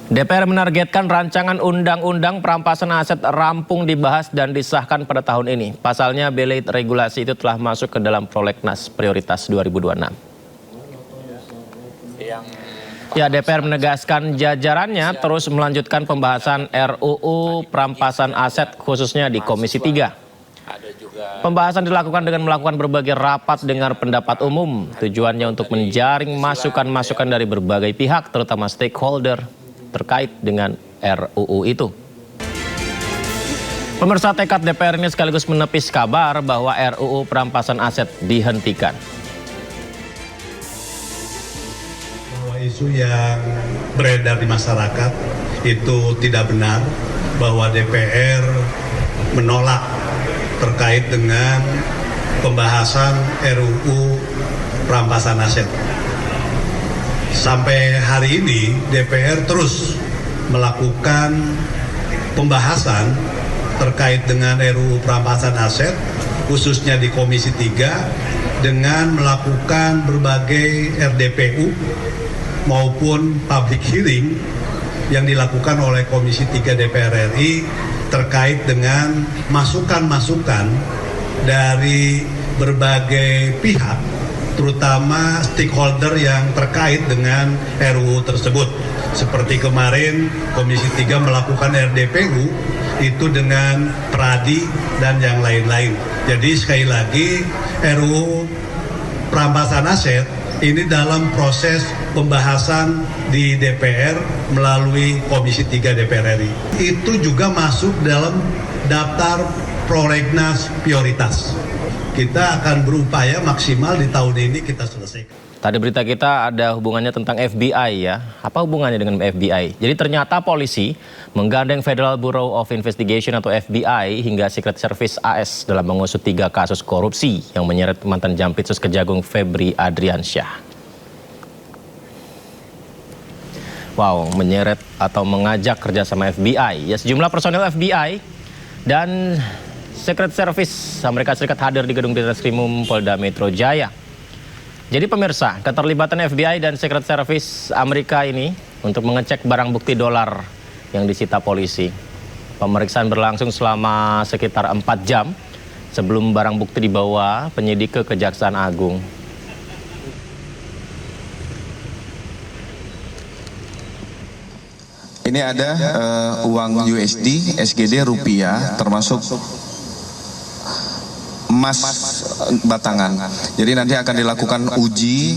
DPR menargetkan rancangan undang-undang perampasan aset rampung dibahas dan disahkan pada tahun ini. Pasalnya, belit regulasi itu telah masuk ke dalam prolegnas prioritas 2026. Ya, DPR menegaskan jajarannya terus melanjutkan pembahasan RUU perampasan aset khususnya di Komisi 3. Pembahasan dilakukan dengan melakukan berbagai rapat dengar pendapat umum. Tujuannya untuk menjaring masukan-masukan dari berbagai pihak, terutama stakeholder terkait dengan RUU itu. Pemirsa, tekad DPR ini sekaligus menepis kabar bahwa RUU perampasan aset dihentikan. Bahwa isu yang beredar di masyarakat itu tidak benar, bahwa DPR menolak terkait dengan pembahasan RUU perampasan aset. Sampai hari ini DPR terus melakukan pembahasan terkait dengan RUU perampasan aset khususnya di Komisi 3 dengan melakukan berbagai RDPU maupun public hearing yang dilakukan oleh Komisi 3 DPR RI terkait dengan masukan-masukan dari berbagai pihak, terutama stakeholder yang terkait dengan RUU tersebut. Seperti kemarin Komisi 3 melakukan RDPU itu dengan Pradi dan yang lain-lain. Jadi sekali lagi RUU perampasan aset ini dalam proses pembahasan di DPR melalui Komisi 3 DPR RI. Itu juga masuk dalam daftar prolegnas prioritas. Kita akan berupaya maksimal di tahun ini kita selesaikan. Tadi berita kita ada hubungannya tentang FBI ya. Apa hubungannya dengan FBI? Jadi ternyata polisi menggandeng Federal Bureau of Investigation atau FBI hingga Secret Service AS dalam mengusut 3 kasus korupsi yang menyeret mantan Jampitsus Kejagung Febri Adriansyah. Wow, menyeret atau mengajak kerjasama FBI. Ya, sejumlah personel FBI dan Secret Service Amerika Serikat hadir di gedung Ditreskrimum Polda Metro Jaya. Jadi pemirsa, keterlibatan FBI dan Secret Service Amerika ini untuk mengecek barang bukti dolar yang disita polisi. Pemeriksaan berlangsung selama sekitar 4 jam sebelum barang bukti dibawa penyidik ke Kejaksaan Agung. Ini ada uang USD, SGD, rupiah, termasuk emas batangan. Jadi nanti akan dilakukan uji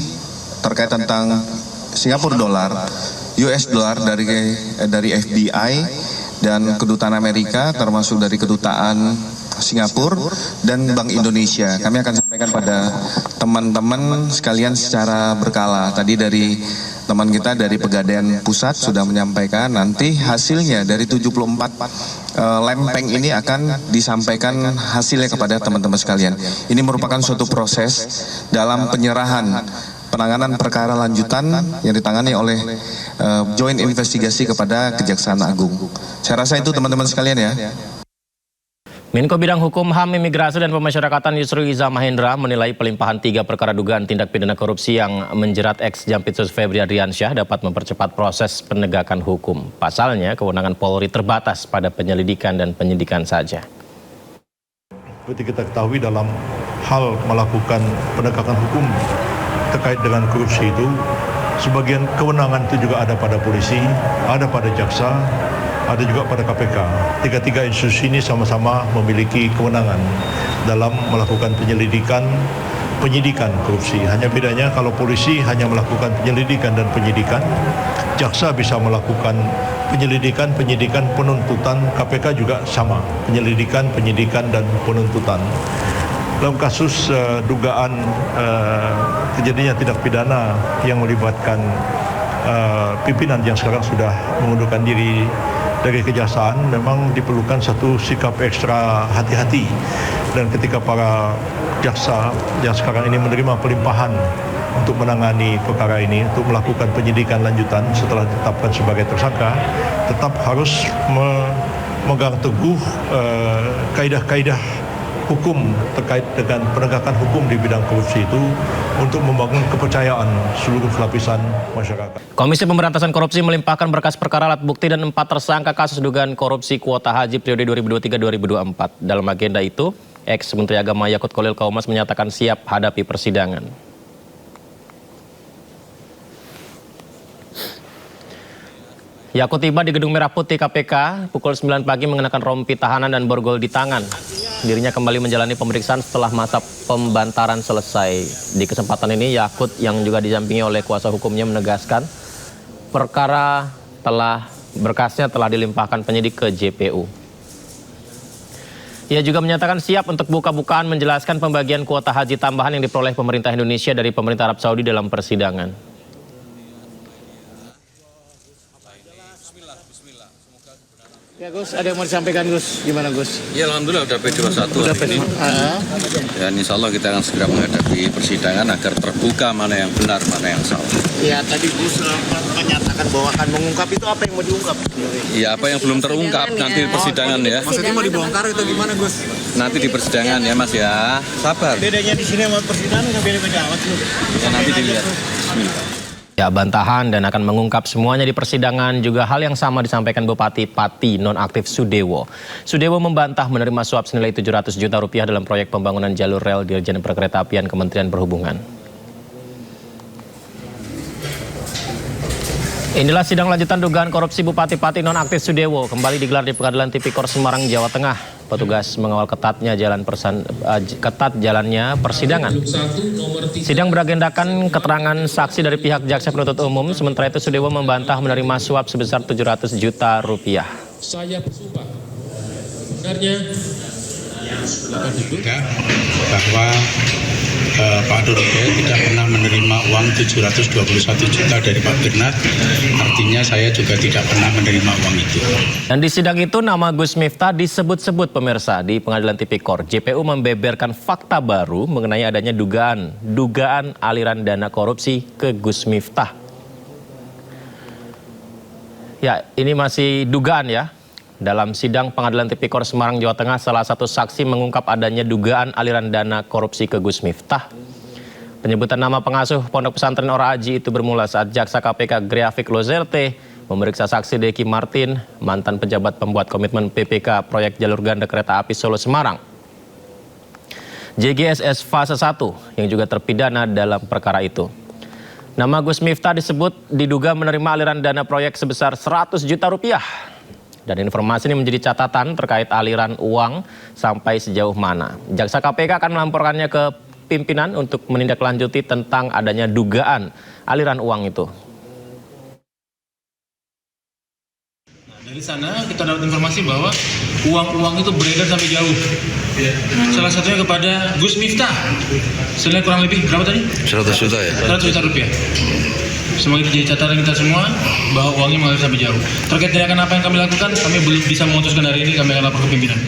terkait tentang Singapura dolar, US dolar dari FBI dan Kedutaan Amerika, termasuk dari Kedutaan Singapura dan Bank Indonesia. Kami akan sampaikan pada teman-teman sekalian secara berkala. Tadi dari teman kita dari Pegadaian Pusat sudah menyampaikan, nanti hasilnya dari 74 lempeng ini akan disampaikan hasilnya kepada teman-teman sekalian. Ini merupakan suatu proses dalam penyerahan penanganan perkara lanjutan yang ditangani oleh Joint Investigasi kepada Kejaksaan Agung. Saya rasa itu teman-teman sekalian ya. Menko Bidang Hukum, HAM, Imigrasi, dan Pemasyarakatan Yusril Iza Mahendra menilai pelimpahan 3 perkara dugaan tindak pidana korupsi yang menjerat ex-Jampitsus Febri Adriansyah dapat mempercepat proses penegakan hukum. Pasalnya, kewenangan Polri terbatas pada penyelidikan dan penyidikan saja. Seperti kita ketahui dalam hal melakukan penegakan hukum terkait dengan korupsi itu, sebagian kewenangan itu juga ada pada polisi, ada pada jaksa, ada juga pada KPK. Tiga-tiga institusi ini sama-sama memiliki kewenangan dalam melakukan penyidikan korupsi. Hanya bedanya kalau polisi hanya melakukan penyelidikan dan penyidikan, jaksa bisa melakukan penyelidikan, penuntutan, KPK juga sama, penyelidikan, penyidikan, dan penuntutan. Dalam kasus dugaan terjadinya tindak pidana yang melibatkan pimpinan yang sekarang sudah mengundurkan diri dari kejaksaan, memang diperlukan satu sikap ekstra hati-hati. Dan ketika para jaksa yang sekarang ini menerima pelimpahan untuk menangani perkara ini, untuk melakukan penyidikan lanjutan setelah ditetapkan sebagai tersangka, tetap harus memegang teguh kaidah-kaidah hukum terkait dengan penegakan hukum di bidang korupsi itu untuk membangun kepercayaan seluruh lapisan masyarakat. Komisi Pemberantasan Korupsi melimpahkan berkas perkara alat bukti dan 4 tersangka kasus dugaan korupsi kuota haji periode 2023-2024. Dalam agenda itu, ex-Menteri Agama Yakut Khalil Qaumas menyatakan siap hadapi persidangan. Yakut tiba di Gedung Merah Putih KPK pukul 9 pagi mengenakan rompi tahanan dan borgol di tangan. Dirinya kembali menjalani pemeriksaan setelah masa pembantaran selesai. Di kesempatan ini Yakut yang juga didampingi oleh kuasa hukumnya menegaskan berkasnya telah dilimpahkan penyidik ke JPU. Ia juga menyatakan siap untuk buka-bukaan menjelaskan pembagian kuota haji tambahan yang diperoleh pemerintah Indonesia dari pemerintah Arab Saudi dalam persidangan. Ya Gus, ada yang mau disampaikan Gus? Gimana Gus? Ya Alhamdulillah udah P21 hari ini. Dan insya Allah kita akan segera menghadapi persidangan agar terbuka mana yang benar, mana yang salah. Ya tadi Gus menyatakan bahwa akan mengungkap itu apa yang mau diungkap? Ya apa yang belum terungkap nanti di persidangan ya. Maksudnya mau dibongkar itu gimana Gus? Nanti di persidangan ya Mas ya. Sabar. Bedanya di sini sama persidangan nggak beda-beda amat loh. Ya nanti dilihat. Bismillah. Ya, bantahan dan akan mengungkap semuanya di persidangan. Juga hal yang sama disampaikan Bupati Pati nonaktif Sudewo. Sudewo membantah menerima suap senilai 700 juta rupiah dalam proyek pembangunan jalur rel Dirjen Perkeretaapian Kementerian Perhubungan. Inilah sidang lanjutan dugaan korupsi Bupati Pati nonaktif Sudewo kembali digelar di Pengadilan Tipikor Semarang, Jawa Tengah. Petugas mengawal ketat jalannya persidangan. Sidang beragendakan keterangan saksi dari pihak jaksa penuntut umum. Sementara itu Sudewo membantah menerima suap sebesar 700 juta rupiah. Saya bersumpah sebenarnya bahwa Pak Dorobe tidak pernah menerima uang 721 juta dari Pak Bernard, artinya saya juga tidak pernah menerima uang itu. Dan di sidang itu nama Gus Miftah disebut-sebut pemirsa di Pengadilan Tipikor. JPU membeberkan fakta baru mengenai adanya dugaan aliran dana korupsi ke Gus Miftah. Ya, ini masih dugaan ya. Dalam sidang Pengadilan Tipikor Semarang, Jawa Tengah, salah satu saksi mengungkap adanya dugaan aliran dana korupsi ke Gus Miftah. Penyebutan nama pengasuh Pondok Pesantren Ora Aji itu bermula saat Jaksa KPK Grafik Lozerte memeriksa saksi Deki Martin, mantan pejabat pembuat komitmen PPK proyek jalur ganda kereta api Solo Semarang. JGSS fase 1 yang juga terpidana dalam perkara itu. Nama Gus Miftah disebut diduga menerima aliran dana proyek sebesar 100 juta rupiah. Dan informasi ini menjadi catatan terkait aliran uang sampai sejauh mana. Jaksa KPK akan melamporkannya ke pimpinan untuk menindaklanjuti tentang adanya dugaan aliran uang itu. dari sana kita dapat informasi bahwa uang-uang itu beredar sampai jauh. Salah satunya kepada Gus Miftah. Senilai kurang lebih berapa tadi? 100 juta ya? 100 juta rupiah. Semoga itu jadi catatan kita semua bahwa uangnya mengalir sampai jauh. Terkait tindakan apa yang kami lakukan, kami belum bisa memutuskan hari ini, kami akan lapor ke pimpinan.